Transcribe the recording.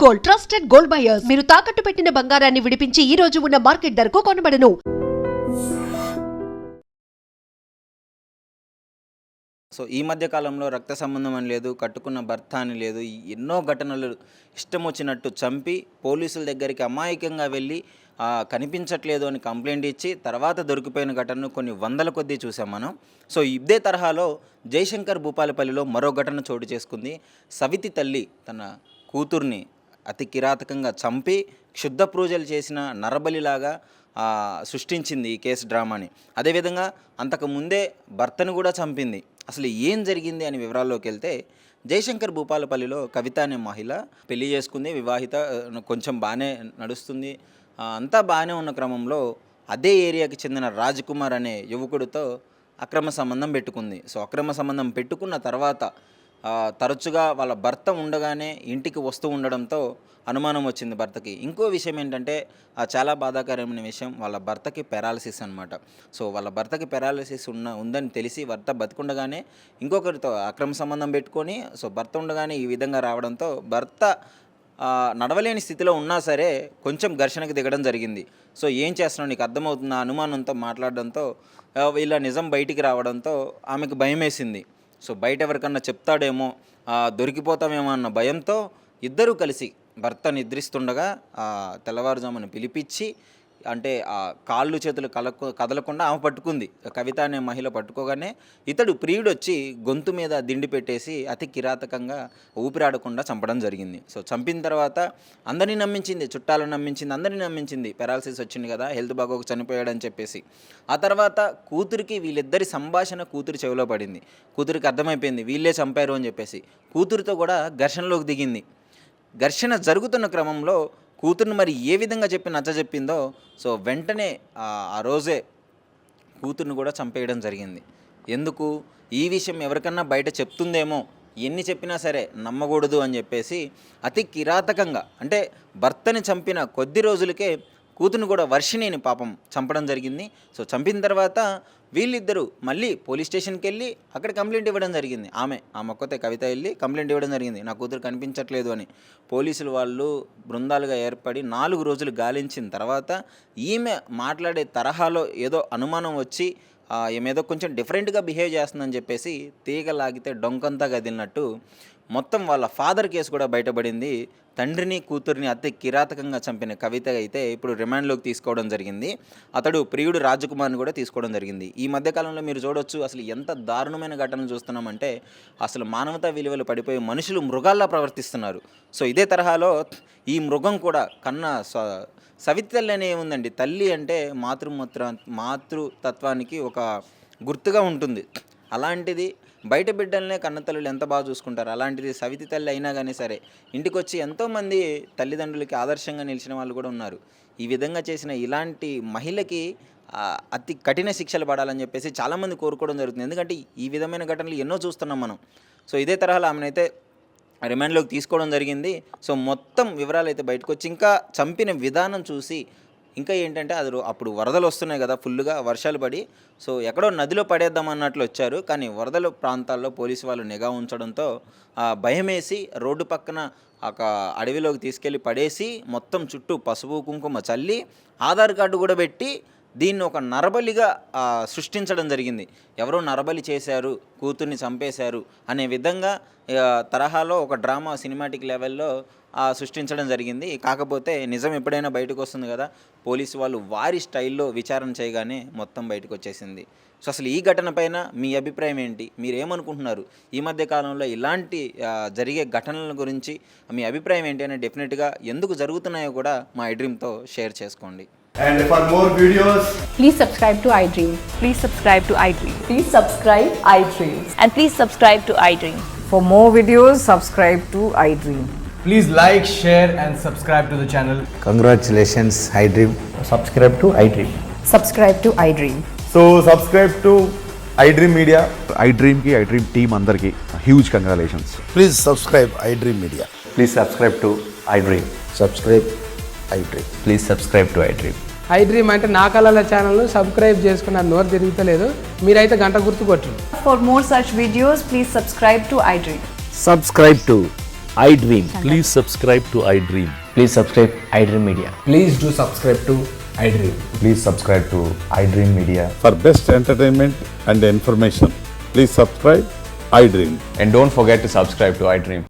Gold, trusted gold buyers. మీరు తాకట్టు పెట్టిన బంగారాన్ని విడిపించి ఈ రోజు ఉన్న మార్కెట్ ధరకు కొనబడను. సో ఈ మధ్య కాలంలో రక్త సంబంధం అని లేదు, కట్టుకున్న భర్త అని లేదు, ఎన్నో ఘటనలు ఇష్టం వచ్చినట్టు చంపి పోలీసుల దగ్గరికి అమాయకంగా వెళ్ళి కనిపించట్లేదు అని కంప్లైంట్ ఇచ్చి తర్వాత దొరికిపోయిన ఘటనను కొన్ని వందల కొద్దీ చూసాం మనం. సో ఇదే తరహాలో జయశంకర్ భూపాలపల్లిలో మరో ఘటన చోటు చేసుకుంది. సవితి తల్లి తన కూతుర్ని అతి కిరాతకంగా చంపి క్షుద్ధ పూజలు చేసిన నరబలిలాగా సృష్టించింది ఈ కేసు డ్రామాని. అదేవిధంగా అంతకుముందే భర్తను కూడా చంపింది. అసలు ఏం జరిగింది అని వివరాల్లోకి వెళ్తే, జయశంకర్ భూపాలపల్లిలో కవిత అనే మహిళ పెళ్లి చేసుకుంది, వివాహిత, కొంచెం బాగానే నడుస్తుంది, అంతా బాగానే ఉన్న క్రమంలో అదే ఏరియాకి చెందిన రాజ్ కుమార్ అనే యువకుడితో అక్రమ సంబంధం పెట్టుకుంది. సో అక్రమ సంబంధం పెట్టుకున్న తర్వాత తరచుగా వాళ్ళ భర్త ఉండగానే ఇంటికి వస్తూ ఉండడంతో అనుమానం వచ్చింది భర్తకి. ఇంకో విషయం ఏంటంటే, చాలా బాధాకరమైన విషయం, వాళ్ళ భర్తకి పెరాలసిస్ అనమాట. సో వాళ్ళ భర్తకి పెరాలసిస్ ఉందని తెలిసి భర్త బతికుండగానే ఇంకొకరితో అక్రమ సంబంధం పెట్టుకొని, సో భర్త ఉండగానే ఈ విధంగా రావడంతో భర్త నడవలేని స్థితిలో ఉన్నా సరే కొంచెం ఘర్షణకు దిగడం జరిగింది. సో ఏం చేస్తున్నావు, నీకు అర్థమవుతున్న అనుమానంతో మాట్లాడడంతో వీళ్ళ నిజం బయటికి రావడంతో ఆమెకు భయం వేసింది. సో బయట ఎవరికన్నా చెప్తాడేమో, దొరికిపోతామేమో అన్న భయంతో ఇద్దరూ కలిసి భర్త నిద్రిస్తుండగా తెల్లవారుజామున పిలిపించి, అంటే కాళ్ళు చేతులు కదలకుండా ఆమె పట్టుకుంది. కవిత అనే మహిళ పట్టుకోగానే ఇతడు ప్రియుడు వచ్చి గొంతు మీద దిండి పెట్టేసి అతి కిరాతకంగా ఊపిరాడకుండా చంపడం జరిగింది. సో చంపిన తర్వాత అందరినీ నమ్మించింది, చుట్టాలను నమ్మించింది, అందరినీ నమ్మించింది. పెరాలసిస్ వచ్చింది కదా, హెల్త్ బాగోక చనిపోయాడని చెప్పేసి. ఆ తర్వాత కూతురికి వీళ్ళిద్దరి సంభాషణ కూతురు చెవిలో పడింది. కూతురికి అర్థమైపోయింది వీళ్ళే చంపారు అని చెప్పేసి. కూతురితో కూడా ఘర్షణలోకి దిగింది. ఘర్షణ జరుగుతున్న క్రమంలో కూతుర్ని మరి ఏ విధంగా చెప్పి నచ్చజెప్పిందో, సో వెంటనే ఆ రోజే కూతుర్ని కూడా చంపేయడం జరిగింది. ఎందుకు, ఈ విషయం ఎవరికన్నా బయట చెప్తుందేమో, ఎన్ని చెప్పినా సరే నమ్మకూడదు అని చెప్పేసి అతి కిరాతకంగా, అంటే భర్తని చంపిన కొద్ది రోజులకే కూతుర్ని కూడా, వర్షిణిని పాపం చంపడం జరిగింది. సో చంపిన తర్వాత వీళ్ళిద్దరూ మళ్ళీ పోలీస్ స్టేషన్కి వెళ్ళి అక్కడ కంప్లైంట్ ఇవ్వడం జరిగింది. ఆమె ఒక్కతే కవిత వెళ్ళి కంప్లైంట్ ఇవ్వడం జరిగింది, నా కూతురు కనిపించట్లేదు అని. పోలీసులు వాళ్ళు బృందాలుగా ఏర్పడి 4 రోజులు గాలించిన తర్వాత ఈమె మాట్లాడే తరహాలో ఏదో అనుమానం వచ్చి ఏమేదో కొంచెం డిఫరెంట్గా బిహేవ్ చేస్తుందని చెప్పేసి తీగ లాగితే డొంకంతా కదిలినట్టు మొత్తం వాళ్ళ ఫాదర్ కేసు కూడా బయటపడింది. తండ్రిని కూతుర్ని అతి కిరాతకంగా చంపిన కవిత అయితే ఇప్పుడు రిమాండ్లోకి తీసుకోవడం జరిగింది. అతడు ప్రియుడు రాజకుమార్ని కూడా తీసుకోవడం జరిగింది. ఈ మధ్యకాలంలో మీరు చూడొచ్చు, అసలు ఎంత దారుణమైన ఘటనలు చూస్తున్నామంటే, అసలు మానవతా విలువలు పడిపోయి మనుషులు మృగాల్లా ప్రవర్తిస్తున్నారు. సో ఇదే తరహాలో ఈ మృగం కూడా సవితి తల్లి అనే ఏముందండి, తల్లి అంటే మాతృతత్వానికి ఒక గుర్తుగా ఉంటుంది. అలాంటిది బయట బిడ్డలనే కన్నతల్లులు ఎంత బాగా చూసుకుంటారు, అలాంటిది సవితి తల్లి అయినా కానీ సరే ఇంటికి వచ్చి ఎంతోమంది తల్లిదండ్రులకి ఆదర్శంగా నిలిచిన వాళ్ళు కూడా ఉన్నారు. ఈ విధంగా చేసిన ఇలాంటి మహిళకి అతి కఠిన శిక్షలు పడాలని చెప్పేసి చాలామంది కోరుకోవడం జరుగుతుంది. ఎందుకంటే ఈ విధమైన ఘటనలు ఎన్నో చూస్తున్నాం మనం. సో ఇదే తరహాలో ఆమెనైతే రిమాండ్లోకి తీసుకోవడం జరిగింది. సో మొత్తం వివరాలు అయితే బయటకు వచ్చి, ఇంకా చంపిన విధానం చూసి, ఇంకా ఏంటంటే అప్పుడు వరదలు వస్తున్నాయి కదా, ఫుల్గా వర్షాలు పడి, సో ఎక్కడో నదిలో పడేద్దామన్నట్లు వచ్చారు. కానీ వరదల ప్రాంతాల్లో పోలీసు వాళ్ళు నిఘా ఉంచడంతో భయమేసి రోడ్డు పక్కన ఒక అడవిలోకి తీసుకెళ్ళి పడేసి మొత్తం చుట్టూ పసుపు కుంకుమ చల్లి ఆధార్ కార్డు కూడా పెట్టి దీన్ని ఒక నరబలిగా సృష్టించడం జరిగింది. ఎవరో నరబలి చేశారు, కూతుర్ని చంపేశారు అనే విధంగా తరహాలో ఒక డ్రామా సినిమాటిక్ లెవెల్లో సృష్టించడం జరిగింది. కాకపోతే నిజం ఎప్పుడైనా బయటకు వస్తుంది కదా, పోలీసు వాళ్ళు వారి స్టైల్లో విచారణ చేయగానే మొత్తం బయటకు వచ్చేసింది. సో అసలు ఈ ఘటన పైన మీ అభిప్రాయం ఏంటి, మీరేమనుకుంటున్నారు? ఈ మధ్య కాలంలో ఇలాంటి జరిగే ఘటనల గురించి మీ అభిప్రాయం ఏంటి అని డెఫినెట్గా ఎందుకు జరుగుతున్నాయో కూడా మా iDreamతో షేర్ చేసుకోండి. And for more videos, please subscribe to iDream. Please subscribe to iDream. Please subscribe iDream. And please subscribe to iDream. For more videos, subscribe to iDream. please like, share and subscribe to the channel. Congratulations, iDream. Subscribe to iDream. Subscribe to iDream. So subscribe to iDream Media. iDream ki iDream team andarki huge congratulations. Please subscribe iDream Media. Please subscribe to iDream. Subscribe iDream. Please subscribe to iDream. iDream అంటే నా కళల ఛానల్ను subscribe చేసుకున్న నోరు తిరుగుతలేదు, మీరైతే గంట గుర్తు కొట్టండి. For more such videos, please subscribe to iDream. Subscribe to iDream. Please subscribe to iDream. Please subscribe iDream Media. Please do subscribe to iDream. Please subscribe to iDream Media. For best entertainment and information, please subscribe iDream. And don't forget to subscribe to iDream.